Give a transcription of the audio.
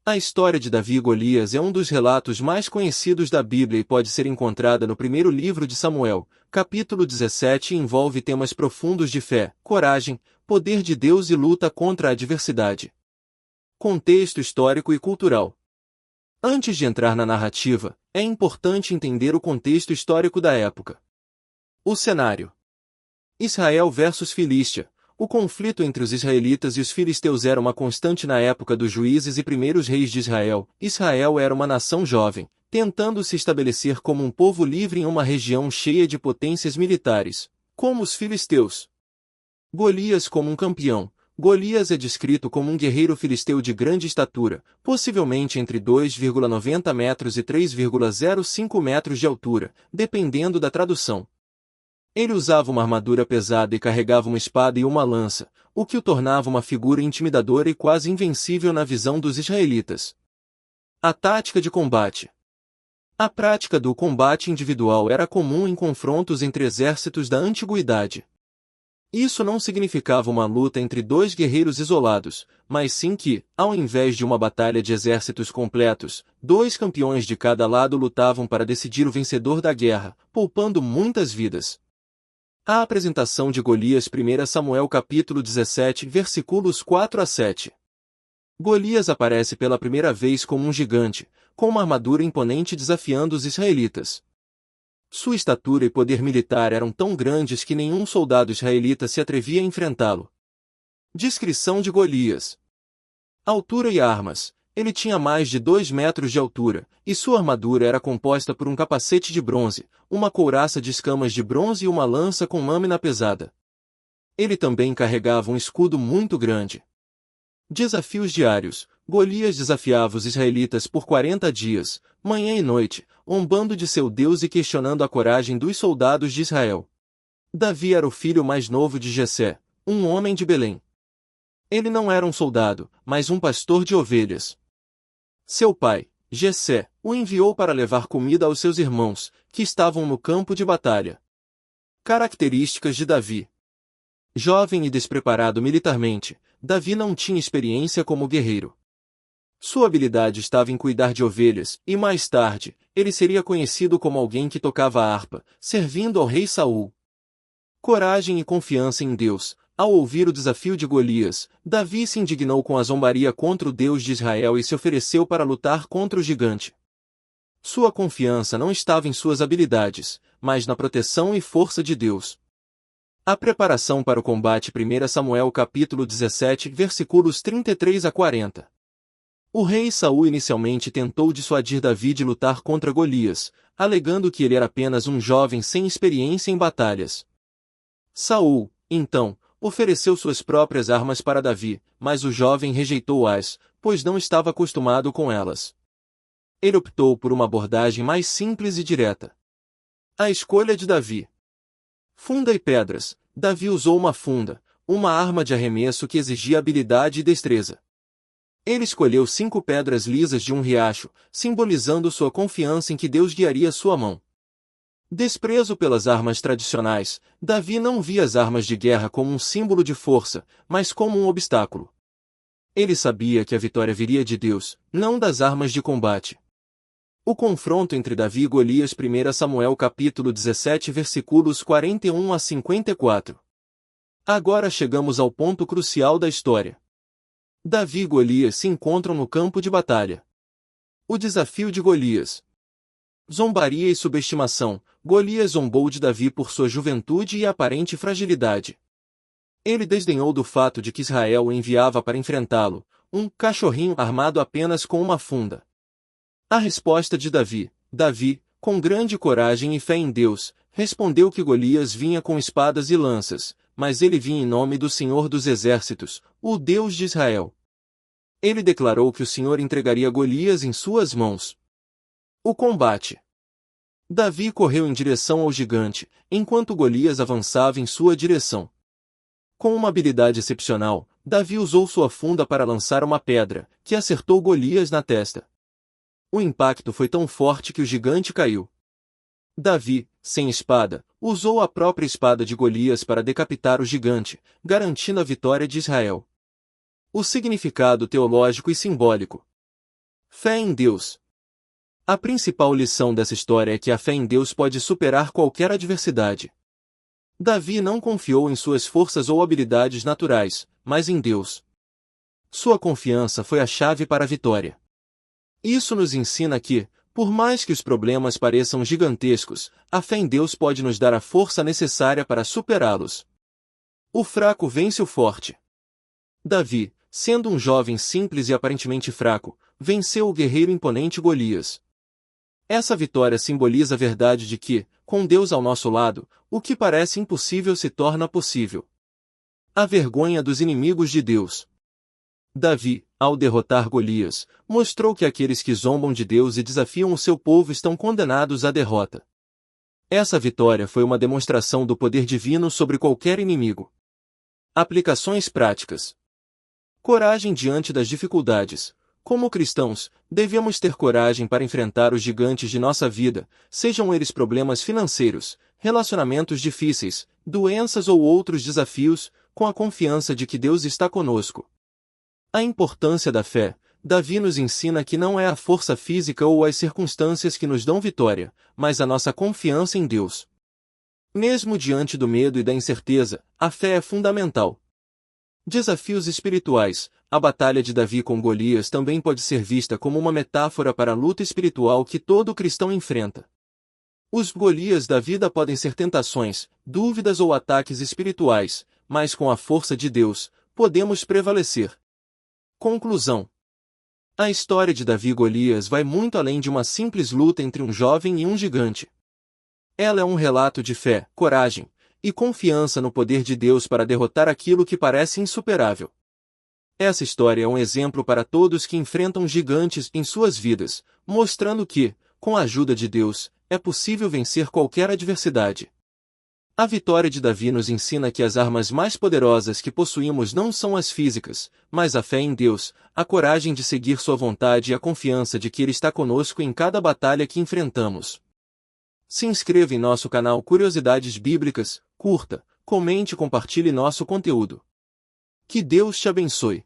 A história de Davi e Golias é um dos relatos mais conhecidos da Bíblia e pode ser encontrada no primeiro livro de Samuel, capítulo 17, e envolve temas profundos de fé, coragem, poder de Deus e luta contra a adversidade. Contexto histórico e cultural. Antes de entrar na narrativa, é importante entender o contexto histórico da época. O cenário: Israel versus Filístia. O conflito entre os israelitas e os filisteus era uma constante na época dos juízes e primeiros reis de Israel. Israel era uma nação jovem, tentando se estabelecer como um povo livre em uma região cheia de potências militares, como os filisteus. Golias como um campeão. Golias é descrito como um guerreiro filisteu de grande estatura, possivelmente entre 2,90 metros e 3,05 metros de altura, dependendo da tradução. Ele usava uma armadura pesada e carregava uma espada e uma lança, o que o tornava uma figura intimidadora e quase invencível na visão dos israelitas. A tática de combate. A prática do combate individual era comum em confrontos entre exércitos da antiguidade. Isso não significava uma luta entre dois guerreiros isolados, mas sim que, ao invés de uma batalha de exércitos completos, dois campeões de cada lado lutavam para decidir o vencedor da guerra, poupando muitas vidas. A apresentação de Golias. 1 Samuel capítulo 17, versículos 4 a 7. Golias aparece pela primeira vez como um gigante, com uma armadura imponente desafiando os israelitas. Sua estatura e poder militar eram tão grandes que nenhum soldado israelita se atrevia a enfrentá-lo. Descrição de Golias. Altura e armas. Ele tinha mais de 2 metros de altura, e sua armadura era composta por um capacete de bronze, uma couraça de escamas de bronze e uma lança com lâmina pesada. Ele também carregava um escudo muito grande. Desafios diários. Golias desafiava os israelitas por 40 dias, manhã e noite, zombando de seu Deus e questionando a coragem dos soldados de Israel. Davi era o filho mais novo de Jessé, um homem de Belém. Ele não era um soldado, mas um pastor de ovelhas. Seu pai, Jessé, o enviou para levar comida aos seus irmãos, que estavam no campo de batalha. Características de Davi. Jovem e despreparado militarmente, Davi não tinha experiência como guerreiro. Sua habilidade estava em cuidar de ovelhas, e mais tarde, ele seria conhecido como alguém que tocava a harpa, servindo ao rei Saul. Coragem e confiança em Deus. Ao ouvir o desafio de Golias, Davi se indignou com a zombaria contra o Deus de Israel e se ofereceu para lutar contra o gigante. Sua confiança não estava em suas habilidades, mas na proteção e força de Deus. A preparação para o combate. 1 Samuel capítulo 17, versículos 33 a 40. O rei Saul inicialmente tentou dissuadir Davi de lutar contra Golias, alegando que ele era apenas um jovem sem experiência em batalhas. Saul, então, ofereceu suas próprias armas para Davi, mas o jovem rejeitou-as, pois não estava acostumado com elas. Ele optou por uma abordagem mais simples e direta. A escolha de Davi. Funda e pedras. Davi usou uma funda, uma arma de arremesso que exigia habilidade e destreza. Ele escolheu 5 pedras lisas de um riacho, simbolizando sua confiança em que Deus guiaria sua mão. Desprezo pelas armas tradicionais. Davi não via as armas de guerra como um símbolo de força, mas como um obstáculo. Ele sabia que a vitória viria de Deus, não das armas de combate. O confronto entre Davi e Golias. 1 Samuel capítulo 17, versículos 41 a 54. Agora chegamos ao ponto crucial da história. Davi e Golias se encontram no campo de batalha. O desafio de Golias. Zombaria e subestimação. Golias zombou de Davi por sua juventude e aparente fragilidade. Ele desdenhou do fato de que Israel o enviava para enfrentá-lo, um cachorrinho armado apenas com uma funda. A resposta de Davi. Davi, com grande coragem e fé em Deus, respondeu que Golias vinha com espadas e lanças, mas ele vinha em nome do Senhor dos Exércitos, o Deus de Israel. Ele declarou que o Senhor entregaria Golias em suas mãos. O combate. Davi correu em direção ao gigante, enquanto Golias avançava em sua direção. Com uma habilidade excepcional, Davi usou sua funda para lançar uma pedra, que acertou Golias na testa. O impacto foi tão forte que o gigante caiu. Davi, sem espada, usou a própria espada de Golias para decapitar o gigante, garantindo a vitória de Israel. O significado teológico e simbólico. Fé em Deus. A principal lição dessa história é que a fé em Deus pode superar qualquer adversidade. Davi não confiou em suas forças ou habilidades naturais, mas em Deus. Sua confiança foi a chave para a vitória. Isso nos ensina que, por mais que os problemas pareçam gigantescos, a fé em Deus pode nos dar a força necessária para superá-los. O fraco vence o forte. Davi, sendo um jovem simples e aparentemente fraco, venceu o guerreiro imponente Golias. Essa vitória simboliza a verdade de que, com Deus ao nosso lado, o que parece impossível se torna possível. A vergonha dos inimigos de Deus. Davi, ao derrotar Golias, mostrou que aqueles que zombam de Deus e desafiam o seu povo estão condenados à derrota. Essa vitória foi uma demonstração do poder divino sobre qualquer inimigo. Aplicações práticas. Coragem diante das dificuldades. Como cristãos, devemos ter coragem para enfrentar os gigantes de nossa vida, sejam eles problemas financeiros, relacionamentos difíceis, doenças ou outros desafios, com a confiança de que Deus está conosco. A importância da fé. Davi nos ensina que não é a força física ou as circunstâncias que nos dão vitória, mas a nossa confiança em Deus. Mesmo diante do medo e da incerteza, a fé é fundamental. Desafios espirituais. A batalha de Davi com Golias também pode ser vista como uma metáfora para a luta espiritual que todo cristão enfrenta. Os Golias da vida podem ser tentações, dúvidas ou ataques espirituais, mas com a força de Deus, podemos prevalecer. Conclusão. A história de Davi e Golias vai muito além de uma simples luta entre um jovem e um gigante. Ela é um relato de fé, coragem e confiança no poder de Deus para derrotar aquilo que parece insuperável. Essa história é um exemplo para todos que enfrentam gigantes em suas vidas, mostrando que, com a ajuda de Deus, é possível vencer qualquer adversidade. A vitória de Davi nos ensina que as armas mais poderosas que possuímos não são as físicas, mas a fé em Deus, a coragem de seguir sua vontade e a confiança de que Ele está conosco em cada batalha que enfrentamos. Se inscreva em nosso canal Curiosidades Bíblicas, curta, comente e compartilhe nosso conteúdo. Que Deus te abençoe.